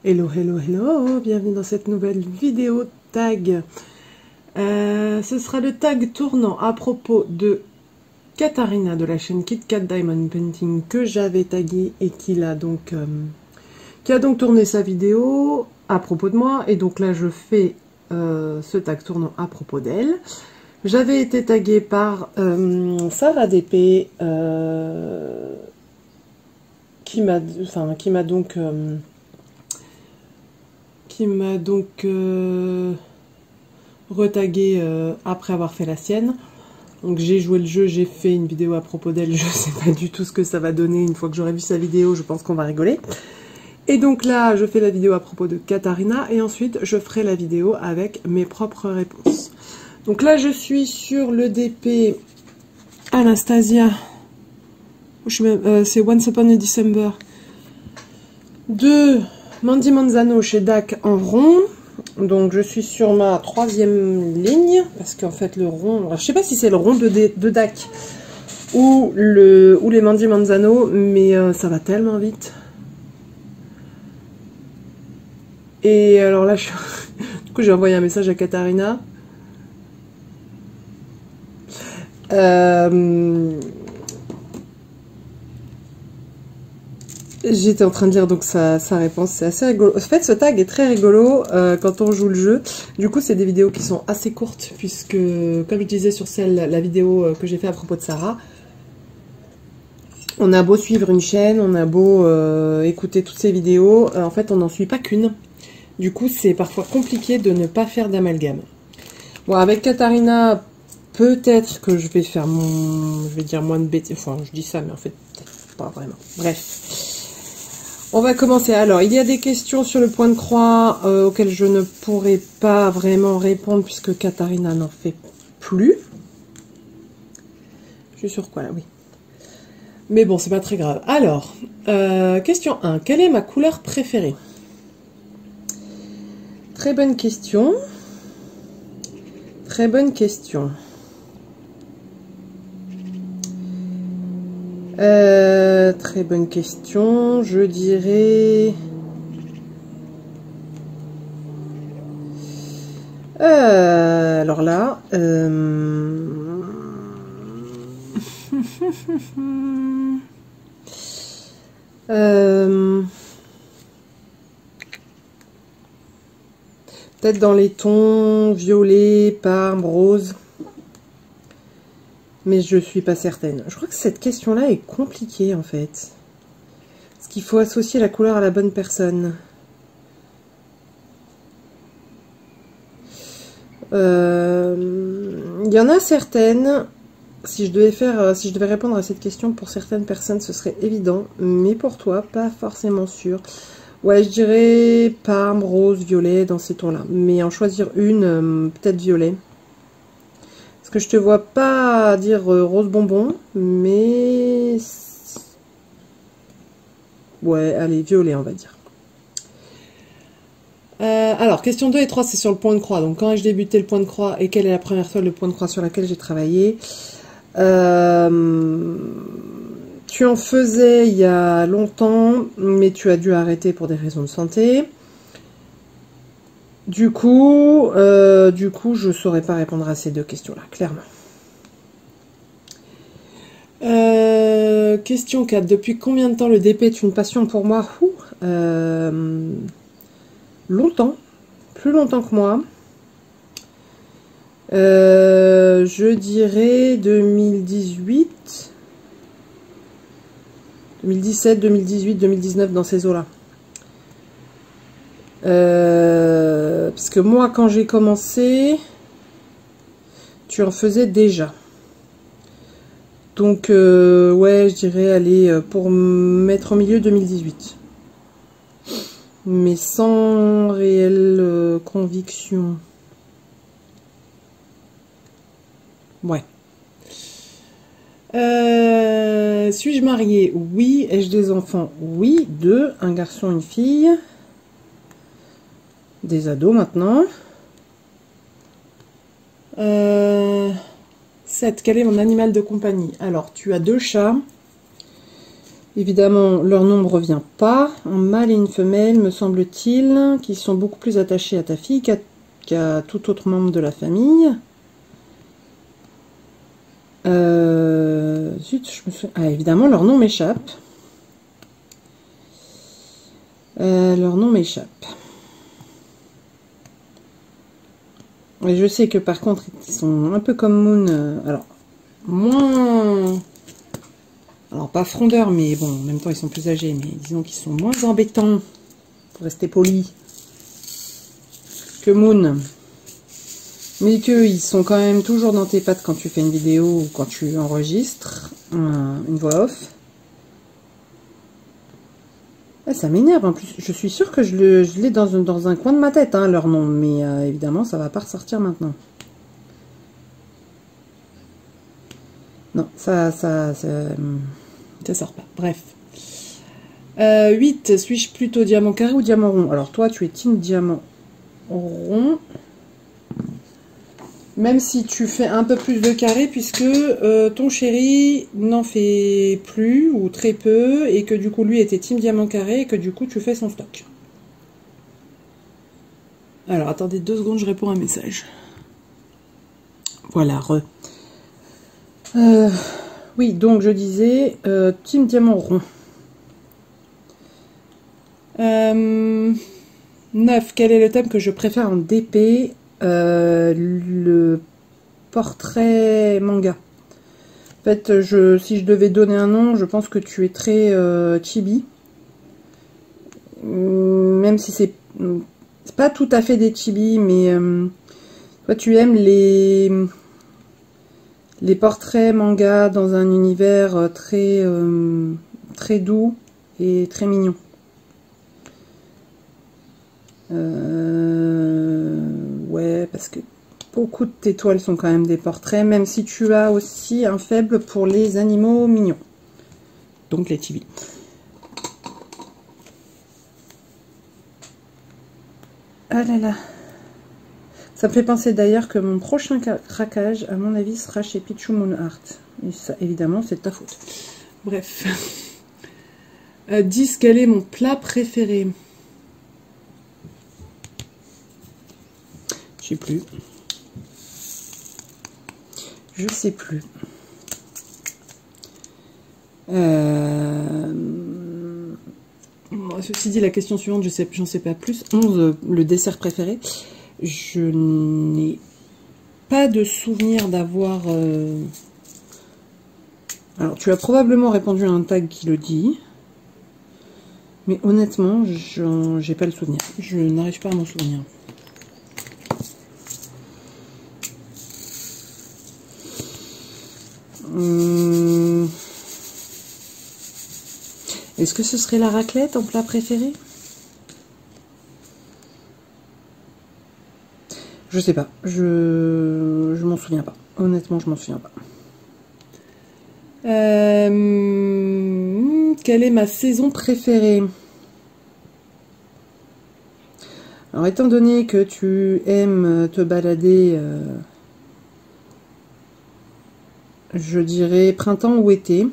Hello, hello, hello, bienvenue dans cette nouvelle vidéo tag. Ce sera le tag tournant à propos de Katharina de la chaîne KitKat Diamond Painting que j'avais tagué et qui a donc tourné sa vidéo à propos de moi. Et donc là je fais ce tag tournant à propos d'elle. J'avais été taguée par Sarah DP qui m'a donc retagué après avoir fait la sienne. Donc j'ai joué le jeu, j'ai fait une vidéo à propos d'elle, je sais pas du tout ce que ça va donner. Une fois que j'aurai vu sa vidéo, je pense qu'on va rigoler. Et donc là, je fais la vidéo à propos de Katharina et ensuite je ferai la vidéo avec mes propres réponses. Donc là, je suis sur le DP Anastasia, c'est Once Upon a December de Mandy Manzano chez DAC en rond. Donc je suis sur ma 3e ligne, parce qu'en fait le rond, je sais pas si c'est le rond de DAC ou les Mandy Manzano, mais ça va tellement vite. Et alors là, du coup j'ai envoyé un message à Katharina. J'étais en train de lire donc sa réponse, c'est assez rigolo. En fait, ce tag est très rigolo quand on joue le jeu. Du coup, c'est des vidéos qui sont assez courtes, puisque, comme je disais sur la vidéo que j'ai fait à propos de Sarah, on a beau suivre une chaîne, on a beau écouter toutes ces vidéos, en fait, on n'en suit pas qu'une. Du coup, c'est parfois compliqué de ne pas faire d'amalgame. Bon, avec Katharina, peut-être que je vais faire je vais dire moins de bêtises. Enfin, je dis ça, mais en fait, pas vraiment. Bref. On va commencer. Alors, il y a des questions sur le point de croix auxquelles je ne pourrai pas vraiment répondre puisque Katharina n'en fait plus. Je suis sur quoi là? Oui. Mais bon, c'est pas très grave. Alors, question 1. Quelle est ma couleur préférée? Très bonne question. Très bonne question. Très bonne question. Je dirais... alors là... peut-être dans les tons violet, parme, rose. Mais je suis pas certaine. Je crois que cette question-là est compliquée en fait. Parce qu'il faut associer la couleur à la bonne personne. Il y en a certaines. Si je devais répondre à cette question pour certaines personnes, ce serait évident. Mais pour toi, pas forcément sûr. Ouais, je dirais parme, rose, violet dans ces tons-là. Mais en choisir une, peut-être violet. Parce que je te vois pas dire rose bonbon, mais... ouais, allez, violet, on va dire. Alors, question 2 et 3, c'est sur le point de croix. Donc, quand ai-je débuté le point de croix et quelle est la première toile de point de croix sur laquelle j'ai travaillé? Tu en faisais il y a longtemps, mais tu as dû arrêter pour des raisons de santé. Du coup, je ne saurais pas répondre à ces deux questions-là, clairement. Question 4. Depuis combien de temps le DP est une passion pour moi? Longtemps. Plus longtemps que moi. Je dirais 2018. 2017, 2018, 2019, dans ces eaux-là. Parce que moi, quand j'ai commencé, tu en faisais déjà. Donc, ouais, je dirais aller pour mettre au milieu 2018. Mais sans réelle conviction. Ouais. Suis-je mariée? Oui. Ai-je des enfants? Oui. 2, un garçon, une fille. Des ados maintenant. 7. Quel est mon animal de compagnie? Alors, tu as 2 chats. Évidemment, leur nom ne revient pas. Un mâle et une femelle, me semble-t-il, qui sont beaucoup plus attachés à ta fille qu'à tout autre membre de la famille. Zut, je me souviens... Ah, évidemment, leur nom m'échappe. Leur nom m'échappe. Et je sais que par contre, ils sont un peu comme Moon. Alors, moins... Alors, pas frondeurs, mais bon, en même temps, ils sont plus âgés. Mais disons qu'ils sont moins embêtants, pour rester poli, que Moon. Mais qu'ils sont quand même toujours dans tes pattes quand tu fais une vidéo ou quand tu enregistres une voix off. Ah, ça m'énerve en plus. Je suis sûre que je l'ai dans un coin de ma tête, hein, leur nom. Mais évidemment, ça va pas ressortir maintenant. Non, ça sort pas. Bref. 8. Suis-je plutôt diamant carré ou diamant rond? Alors toi, tu es team diamant rond. Même si tu fais un peu plus de carré, puisque ton chéri n'en fait plus, ou très peu, et que du coup lui était team diamant carré, et que du coup tu fais son stock. Alors attendez 2 secondes, je réponds à un message. Voilà, oui, donc je disais team diamant rond. 9. Quel est le thème que je préfère en DP? Le portrait manga. En fait, si je devais donner un nom, je pense que tu es très chibi. Même si c'est pas tout à fait des chibi, mais toi tu aimes les portraits manga dans un univers très doux et très mignon. Ouais, parce que beaucoup de tes toiles sont quand même des portraits, même si tu as aussi un faible pour les animaux mignons. Donc les chibi. Ah là là. Ça me fait penser d'ailleurs que mon prochain craquage, à mon avis, sera chez Pichu Moon Art. Et ça, évidemment, c'est de ta faute. Bref. 10. Quel est mon plat préféré? Je sais plus. Je sais plus. Ceci dit, la question suivante, j'en sais pas plus. 11. Le dessert préféré. Je n'ai pas de souvenir d'avoir... Alors, tu as probablement répondu à un tag qui le dit. Mais honnêtement, j'ai pas le souvenir. Je n'arrive pas à m'en souvenir. Est-ce que ce serait la raclette en plat préféré? Je sais pas. Je m'en souviens pas. Honnêtement, je m'en souviens pas. Quelle est ma saison préférée? Alors, étant donné que tu aimes te balader, je dirais printemps ou été.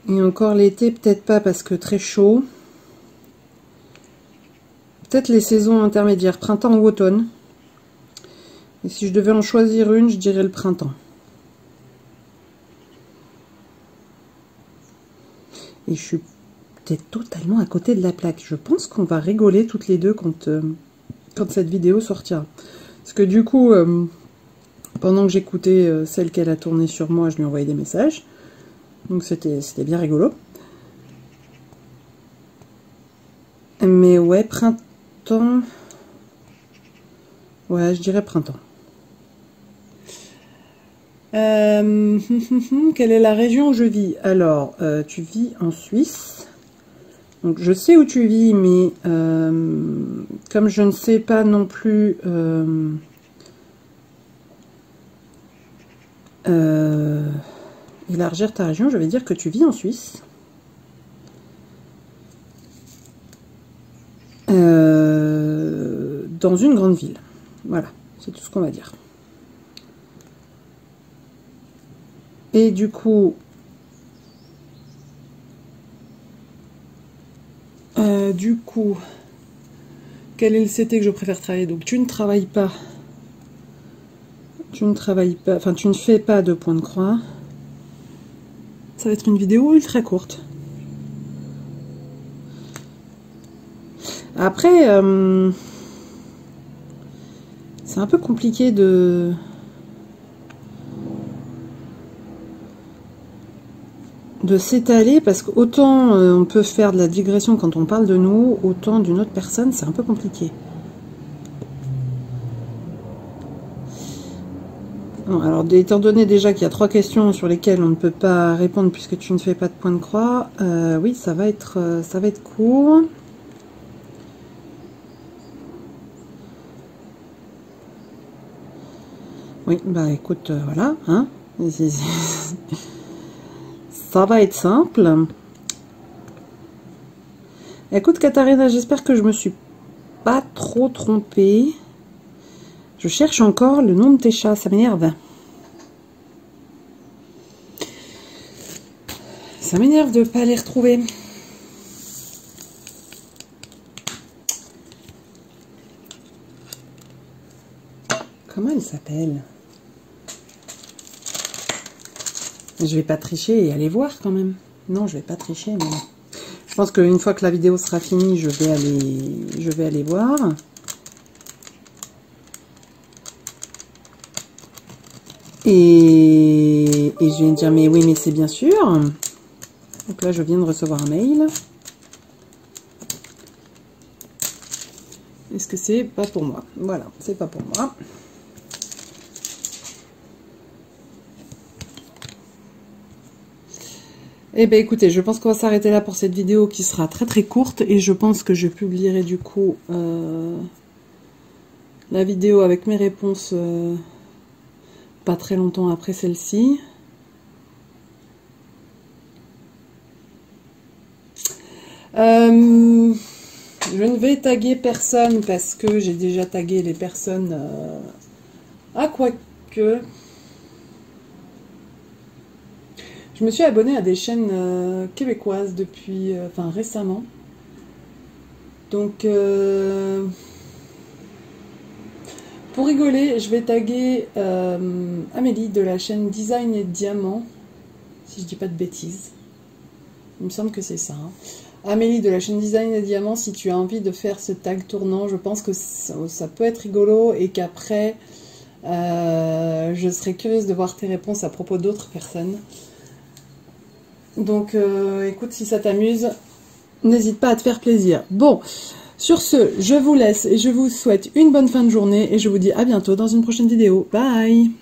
Et encore l'été, peut-être pas parce que très chaud. Peut-être les saisons intermédiaires, printemps ou automne. Et si je devais en choisir une, je dirais le printemps. Et je suis peut-être totalement à côté de la plaque. Je pense qu'on va rigoler toutes les deux quand cette vidéo sortira. Parce que du coup, pendant que j'écoutais celle qu'elle a tournée sur moi, je lui envoyais des messages. Donc c'était bien rigolo. Mais ouais, printemps... Ouais, je dirais printemps. Quelle est la région où je vis? Alors, tu vis en Suisse. Donc, je sais où tu vis, mais comme je ne sais pas non plus élargir ta région, je vais dire que tu vis en Suisse. Dans une grande ville. Voilà, c'est tout ce qu'on va dire. Et du coup, quel est le CT que je préfère travailler? Donc tu ne travailles pas. Tu ne travailles pas, enfin tu ne fais pas de point de croix. Ça va être une vidéo ultra courte. Après, c'est un peu compliqué de s'étaler parce qu'autant on peut faire de la digression quand on parle de nous, autant d'une autre personne, c'est un peu compliqué. Bon, alors, étant donné déjà qu'il y a 3 questions sur lesquelles on ne peut pas répondre puisque tu ne fais pas de point de croix, oui, ça va être court. Oui, bah écoute, voilà, hein. Ça va être simple. Écoute, Katharina, j'espère que je me suis pas trop trompée. Je cherche encore le nom de tes chats, ça m'énerve. Ça m'énerve de ne pas les retrouver. Comment elle s'appelle? Je vais pas tricher et aller voir quand même. Non, je vais pas tricher, mais je pense qu'une fois que la vidéo sera finie, je vais aller voir. Et je vais dire, mais oui, mais c'est bien sûr. Donc là, je viens de recevoir un mail. Est-ce que c'est pas pour moi? Voilà, c'est pas pour moi. Eh bien écoutez, je pense qu'on va s'arrêter là pour cette vidéo qui sera très très courte. Et je pense que je publierai du coup la vidéo avec mes réponses pas très longtemps après celle-ci. Je ne vais taguer personne parce que j'ai déjà tagué les personnes. Ah, quoique. Je me suis abonnée à des chaînes québécoises depuis, enfin récemment. Donc, pour rigoler, je vais taguer Amélie de la chaîne Design et Diamant, si je dis pas de bêtises. Il me semble que c'est ça. Hein. Amélie de la chaîne Design et Diamant, si tu as envie de faire ce tag tournant, je pense que ça peut être rigolo et qu'après, je serais curieuse de voir tes réponses à propos d'autres personnes. Donc, écoute, si ça t'amuse, n'hésite pas à te faire plaisir. Bon, sur ce, je vous laisse et je vous souhaite une bonne fin de journée et je vous dis à bientôt dans une prochaine vidéo. Bye!